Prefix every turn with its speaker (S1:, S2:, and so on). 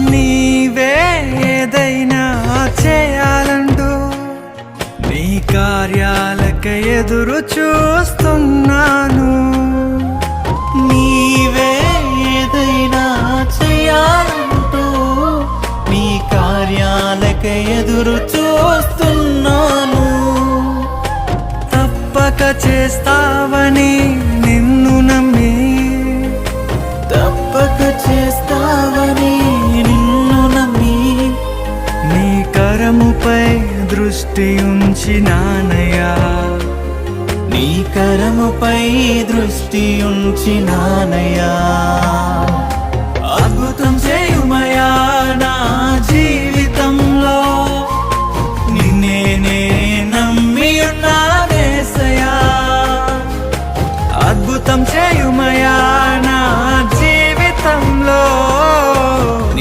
S1: నీవే ఏదైనా చేయాలంటూ నీ కార్యాలకై ఎదురు చూస్తున్నాను.
S2: నీవే ఏదైనా చేయాలంటూ నీ కార్యాలకై ఎదురు చూస్తున్నాను.
S1: తప్పక చేస్తావని నిన్ను నమ్మి,
S2: తప్పక చేస్తావని నిన్ను నమ్మి,
S1: నీ కరముపై దృష్టి ఉంచినానయ్యా.
S2: నీ కరముపై దృష్టి ఉంచినానయ్యా.